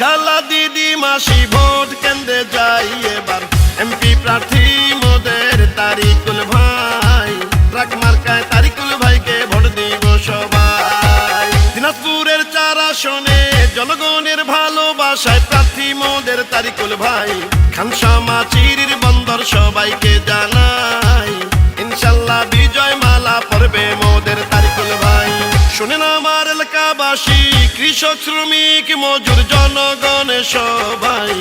খালা দিদি মাসি ভোট কেন্দ্রে যাই এবার এমপি প্রার্থী মোদের তারিকুল ভাই ট্রাক মার্কায় তারিকুল ভাইকে ভোট দিব সবাই দিনাজপুরের 4 আসনে জনগণের ভালোবাসায় প্রার্থী মোদের তারিকুল ভাই খানসামা চিরির বন্দর সবাইকে জানাই ইনশাল্লাহ বিজয় মালা পড়বে মোদের তারিকুল ভাই শুনেন আমার এলাকাবাসী কৃষক শ্রমিক মজুর জনগণ সবাই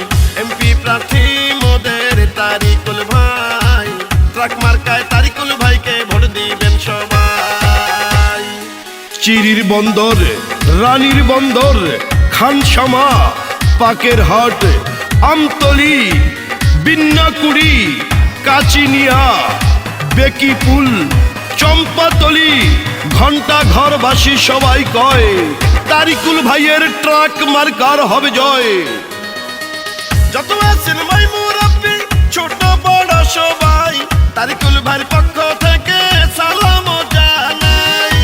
এমপি প্রার্থী মোদের তারিকুল ভাই ট্রাক মার্কায় তারিকুল ভাইকে ভোট দিবেন সবাই চিরির বন্দর রানীর বন্দর খানসামা পাকের হাট আমতলি বিন্নাকুড়ি কাচিনিয়া বেকিপুল চম্পাতলি ঘন্টা ঘরবাসী সবাই কয় তারিকুল ভাইয়ের ট্রাক মার্কার হবে জয় যত আছেন ভাই মুরব্বি ছোট বড় সবাই তারিকুল ভাইয়ের পক্ষ থেকে সালাম জানাই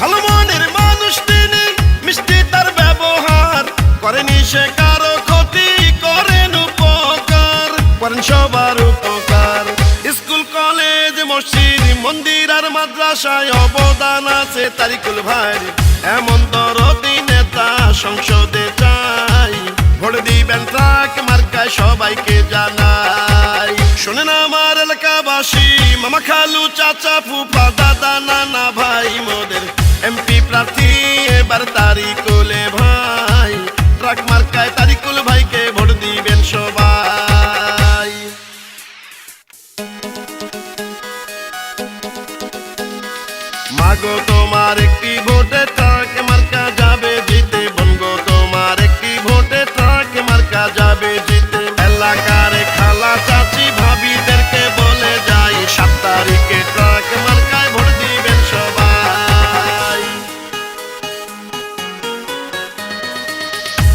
ভালো মনের মানুষ তিনি মিষ্টি তার ব্যবহার করেনি সে কারো ক্ষতি করেন উপকার করেন সবার উপকার স্কুল কলেজ মসজিদ মন্দির আর মাদ্রাসায় অবদান আছে তারিকুল ভাই এমন দরদি নেতা সংসদে চাই ভোট দিবেন ট্রাক মার্কায় সবাইকে জানাই শোনেন আমার এলাকাবাসী মামা খালু চাচা ফুফা দাদা নানা ভাই মোদের এমপি প্রার্থী এবার তারিকুলে ভাই ট্রাক মার্কায় তারিকুল ভাইকে ভোট দিবেন সবাই মাগো তোমার একটি ভোটে ট্রাক মার্কা যাবে জিতে বনগো তোমার একটি ভোটে ট্রাক মার্কা যাবে জিতে এলাকার খালা চাচি ভাবিদেরকে বলে যাই 7 তারিখে ট্রাক মার্কায় ভোট দিবেন সবাই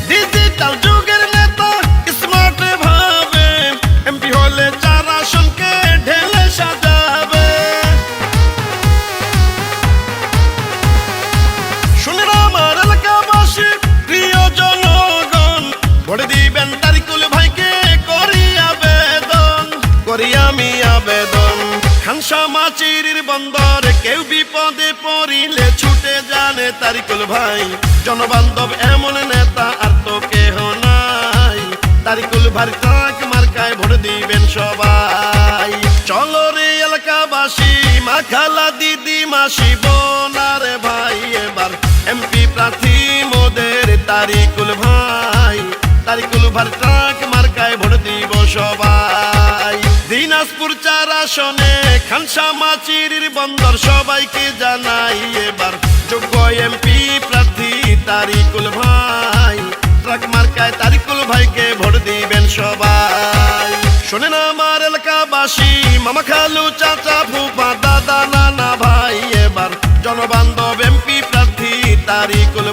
ডিজিটাল যুগের নেতা স্মার্ট ভাবে এমপি হলে 4 আসনকে ঢেলে সাজাবে শুনেন আমার এলাকাবাসী প্রিয় জনগণ ভোট দিবেন তারিকুল ভাইকে করি আমি আবেদন খানসামা চিরির বন্দর কেউ বিপদে পড়িলে ছুটে জানে তারিকুল ভাই জনবান্ধব এমন নেতা আর তো কেহ নাই তারিকুল ভাই ট্রাক মার্কায় ভোট দিবেন সবাই চলো রে এলাকাবাসী মা খালা দিদি মাসি বোন আর ভাই এবার এমপি প্রার্থী মোদের তারিকুল ভাই ট্রাক মার্কায় ভোট দিব সবাই দিনাজপুর 4 আসনে খানসামা চিরির বন্দর সবাইকে জানাই এবার যোগ্য এমপি প্রার্থী তারিকুল ভাই ট্রাক মার্কায় তারিকুল ভাইকে ভোট দিবেন সবাই শোনেন আমার এলাকাবাসী মামা খালু চাচা ফুফা দাদা নানা ভাই এবার জনবান্ধব এমপি প্রার্থী তারিকুল